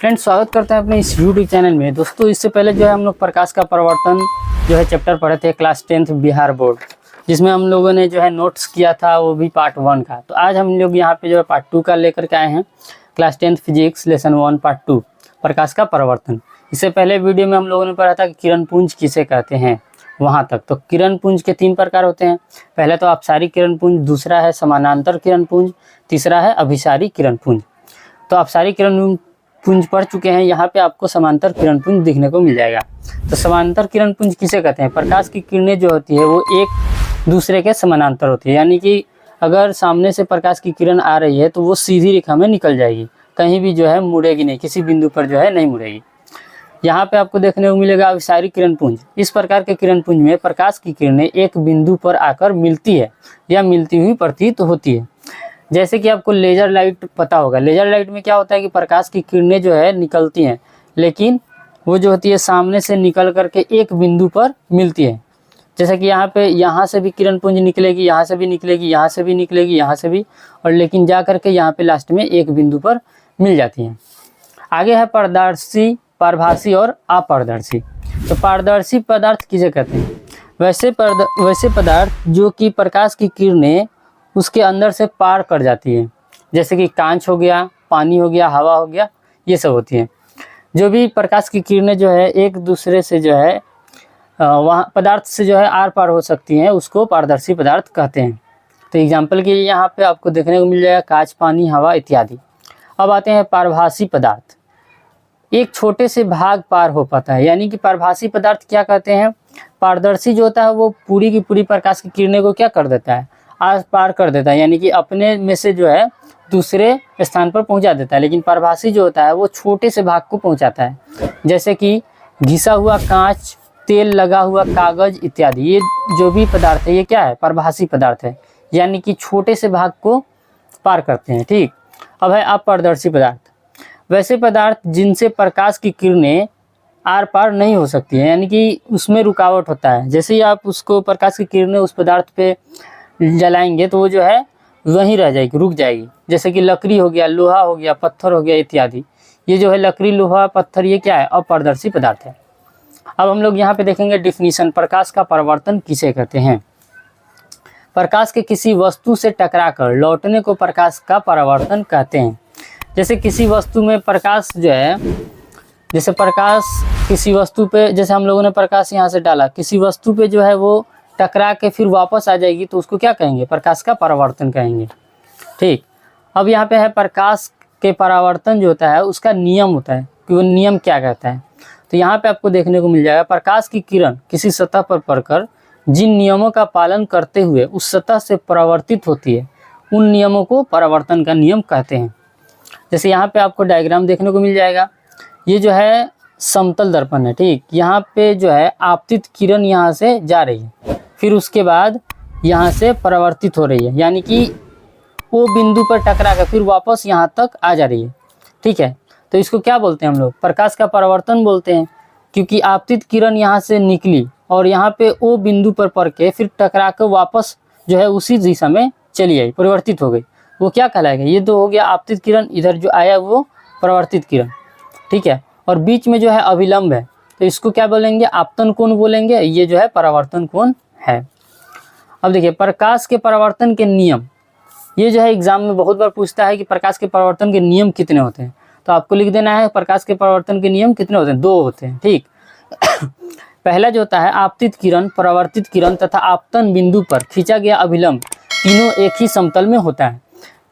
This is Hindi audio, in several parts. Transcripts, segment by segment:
फ्रेंड्स, स्वागत करते हैं अपने इस यूट्यूब चैनल में। दोस्तों, इससे पहले जो है हम लोग प्रकाश का परावर्तन जो है चैप्टर पढ़े थे क्लास 10th बिहार बोर्ड, जिसमें हम लोगों ने जो है नोट्स किया था, वो भी पार्ट 1 का। तो आज हम लोग यहाँ पे जो है पार्ट 2 का लेकर के आए हैं। Class 10th physics lesson 1 part 2 प्रकाश का परावर्तन। इससे पहले वीडियो में हम लोगों ने पढ़ा था कि किरण पुंज किसे कहते हैं, वहाँ तक। तो किरण पुंज के 3 प्रकार होते हैं। पहला तो अपसारी किरण पुंज, दूसरा है समानांतर किरण पुंज, तीसरा है अभिसारी किरण पुंज। तो अपसारी किरण पुंज पढ़ चुके हैं, यहाँ पे आपको समांतर किरण पुंज दिखने को मिल जाएगा। तो समांतर किरण पुंज किसे कहते हैं? प्रकाश की किरणें जो होती है वो एक दूसरे के समानांतर होती है, यानी कि अगर सामने से प्रकाश की किरण आ रही है तो वो सीधी रेखा में निकल जाएगी, कहीं भी जो है मुड़ेगी नहीं, किसी बिंदु पर जो है नहीं मुड़ेगी। यहाँ पे आपको देखने को मिलेगा अभिसारी किरण पुंज। इस प्रकार के किरण पुंज में प्रकाश की किरणें एक बिंदु पर आकर मिलती है या मिलती हुई प्रतीत होती है। जैसे कि आपको लेजर लाइट पता होगा। लेजर लाइट में क्या होता है कि प्रकाश की किरणें जो है निकलती हैं, लेकिन वो जो होती है सामने से निकल करके एक बिंदु पर मिलती है। जैसे कि यहाँ पे यहाँ से भी किरण पुंज निकलेगी, यहाँ से भी निकलेगी, यहाँ से भी निकलेगी, यहाँ से भी, और लेकिन जा करके यहाँ पे लास्ट में एक बिंदु पर मिल जाती हैं। आगे है पारदर्शी, पारभासी और अपारदर्शी। तो पारदर्शी पदार्थ किसे कहते हैं? वैसे पदार्थ जो कि प्रकाश की किरणें उसके अंदर से पार कर जाती है, जैसे कि कांच हो गया, पानी हो गया, हवा हो गया, ये सब होती है। जो भी प्रकाश की किरणें जो है एक दूसरे से जो है वहाँ पदार्थ से जो है आर पार हो सकती हैं, उसको पारदर्शी पदार्थ कहते हैं। तो एग्जाम्पल के लिए यहाँ पे आपको देखने को मिल जाएगा कांच, पानी, हवा इत्यादि। अब आते हैं पारभासी पदार्थ। एक छोटे से भाग पार हो पाता है, यानी कि पारभासी पदार्थ क्या कहते हैं? पारदर्शी जो होता है वो पूरी की पूरी प्रकाश की किरणें को क्या कर देता है? आर पार कर देता है, यानी कि अपने में से जो है दूसरे स्थान पर पहुंचा देता है। लेकिन पारभासी जो होता है वो छोटे से भाग को पहुंचाता है, जैसे कि घिसा हुआ कांच, तेल लगा हुआ कागज इत्यादि। ये जो भी पदार्थ है ये क्या है? पारभासी पदार्थ है, यानी कि छोटे से भाग को पार करते हैं। ठीक। अब है अपारदर्शी पदार्थ। वैसे पदार्थ जिनसे प्रकाश की किरणें आर पार नहीं हो सकती है, यानी कि उसमें रुकावट होता है। जैसे ही आप उसको प्रकाश की किरणें उस पदार्थ पे जलाएंगे तो वो जो है वहीं रह जाएगी, रुक जाएगी। जैसे कि लकड़ी हो गया, लोहा हो गया, पत्थर हो गया इत्यादि। ये जो है लकड़ी, लोहा, पत्थर, ये क्या है? अपारदर्शी पदार्थ है। अब हम लोग यहाँ पे देखेंगे डिफिनीशन, प्रकाश का परावर्तन किसे कहते हैं। प्रकाश के किसी वस्तु से टकराकर लौटने को प्रकाश का परावर्तन कहते हैं। जैसे किसी वस्तु में प्रकाश जो है, जैसे प्रकाश किसी वस्तु पे, जैसे हम लोगों ने प्रकाश यहाँ से डाला, किसी वस्तु पे जो है वो टकरा के फिर वापस आ जाएगी, तो उसको क्या कहेंगे? प्रकाश का परावर्तन कहेंगे। ठीक। अब यहाँ पे है प्रकाश के परावर्तन जो होता है उसका नियम होता है कि वो नियम क्या कहता है। तो यहाँ पे आपको देखने को मिल जाएगा प्रकाश की किरण किसी सतह पर पड़कर जिन नियमों का पालन करते हुए उस सतह से परावर्तित होती है, उन नियमों को परावर्तन का नियम कहते हैं। जैसे यहाँ पे आपको डायग्राम देखने को मिल जाएगा। ये जो है समतल दर्पण है। ठीक। यहाँ पे जो है आपतित किरण यहाँ से जा रही है, फिर उसके बाद यहाँ से परावर्तित हो रही है, यानी कि वो बिंदु पर टकरा कर फिर वापस यहाँ तक आ जा रही है। ठीक है। तो इसको क्या बोलते हैं हम लोग? प्रकाश का परावर्तन बोलते हैं, क्योंकि आपतित किरण यहाँ से निकली और यहाँ पे वो बिंदु पर पड़ के फिर टकरा कर वापस जो है उसी दिशा में चली आई, परिवर्तित हो गई। वो क्या कहलाएगा? ये तो हो गया आपतित किरण, इधर जो आया वो परावर्तित किरण। ठीक है। और बीच में जो है अभिलंब है, तो इसको क्या बोलेंगे? आपतन कोण बोलेंगे। ये जो है परावर्तन कोण है। अब देखिए प्रकाश के परावर्तन के नियम, ये जो है एग्जाम में बहुत बार पूछता है कि प्रकाश के परावर्तन के नियम कितने होते हैं। तो आपको लिख देना है प्रकाश के परावर्तन के नियम कितने होते हैं? 2 होते हैं। ठीक। पहला जो होता है आपतित किरण, परावर्तित किरण तथा आपतन बिंदु पर खींचा गया अभिलंब तीनों एक ही समतल में होता है।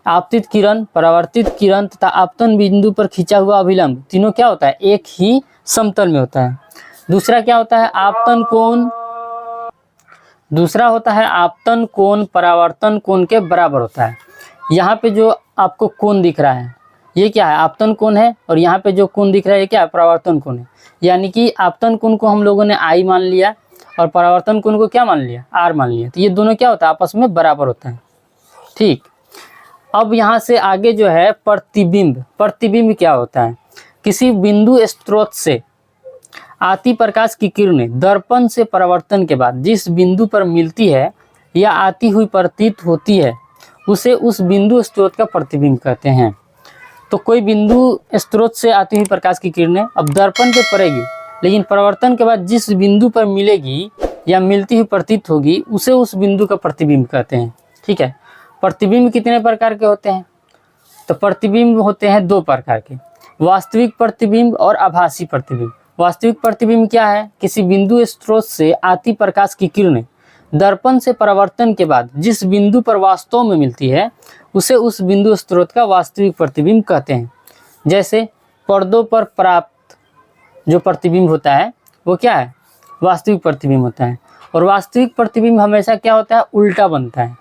आपतित किरण, परावर्तित किरण तथा आपतन बिंदु पर खींचा हुआ अभिलंब तीनों क्या होता है? एक ही समतल में होता है। दूसरा क्या होता है? आपतन कोण। दूसरा होता है आपतन कोण परावर्तन कोण के बराबर होता है। यहाँ पे जो आपको कोण दिख रहा है ये क्या है? आपतन कोण है, और यहाँ पे जो कोण दिख रहा है ये क्या है? परावर्तन कोण है। यानी कि आपतन कोण को हम लोगों ने आई मान लिया और परावर्तन कोण को क्या मान लिया? आर मान लिया। तो ये दोनों क्या होता है? आपस में बराबर होता है। ठीक। अब यहाँ से आगे जो है प्रतिबिंब। प्रतिबिंब क्या होता है? किसी बिंदु स्रोत से आती प्रकाश की किरणें दर्पण से परावर्तन के बाद जिस बिंदु पर मिलती है या आती हुई प्रतीत होती है, उसे उस बिंदु स्रोत का प्रतिबिंब कहते हैं। तो कोई बिंदु स्रोत से आती हुई प्रकाश की किरणें अब दर्पण पे पड़ेगी, लेकिन परावर्तन के बाद जिस बिंदु पर मिलेगी या मिलती हुई प्रतीत होगी उसे उस बिंदु का प्रतिबिंब कहते हैं। ठीक है, प्रतिबिंब कितने प्रकार के होते हैं? तो प्रतिबिंब होते हैं दो प्रकार के, वास्तविक प्रतिबिंब और आभासी प्रतिबिंब। वास्तविक प्रतिबिंब क्या है? किसी बिंदु स्रोत से आती प्रकाश की किरणें दर्पण से परावर्तन के बाद जिस बिंदु पर वास्तव में मिलती है उसे उस बिंदु स्रोत का वास्तविक प्रतिबिंब कहते हैं। जैसे पर्दों पर प्राप्त जो प्रतिबिंब होता है वो क्या है? वास्तविक प्रतिबिंब होता है। और वास्तविक प्रतिबिंब हमेशा क्या होता है? उल्टा बनता है।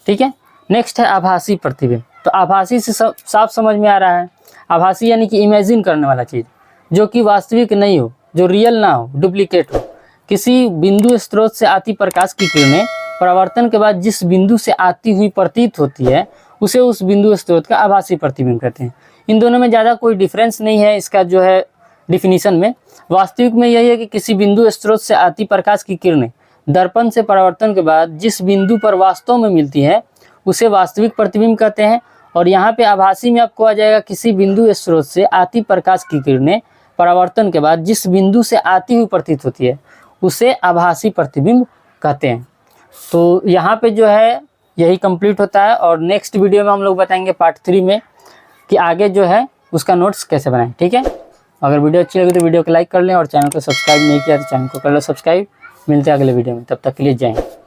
ठीक है, नेक्स्ट है आभासी प्रतिबिंब। तो आभासी से साफ समझ में आ रहा है, आभासी यानी कि इमेजिन करने वाला चीज़, जो कि वास्तविक नहीं हो, जो रियल ना हो, डुप्लीकेट हो। किसी बिंदु स्रोत से आती प्रकाश की किरणें परावर्तन के बाद जिस बिंदु से आती हुई प्रतीत होती है उसे उस बिंदु स्रोत का आभासी प्रतिबिंब कहते हैं। इन दोनों में ज़्यादा कोई डिफरेंस नहीं है इसका जो है डिफिनीशन में। वास्तविक में यही है कि किसी बिंदु स्रोत से आती प्रकाश की किरणें दर्पण से परावर्तन के बाद जिस बिंदु पर वास्तव में मिलती है उसे वास्तविक प्रतिबिंब कहते हैं। और यहाँ पे आभासी में आपको आ जाएगा किसी बिंदु स्रोत से आती प्रकाश की किरणें परावर्तन के बाद जिस बिंदु से आती हुई प्रतीत होती है उसे आभासी प्रतिबिंब कहते हैं। तो यहाँ पे जो है यही कंप्लीट होता है, और नेक्स्ट वीडियो में हम लोग बताएंगे पार्ट 3 में कि आगे जो है उसका नोट्स कैसे बनाएं। ठीक है, अगर वीडियो अच्छी लगी तो वीडियो को लाइक कर लें और चैनल को सब्सक्राइब नहीं किया तो चैनल को कर लो सब्सक्राइब। मिलते हैं अगले वीडियो में, तब तक के लिए जय हिंद।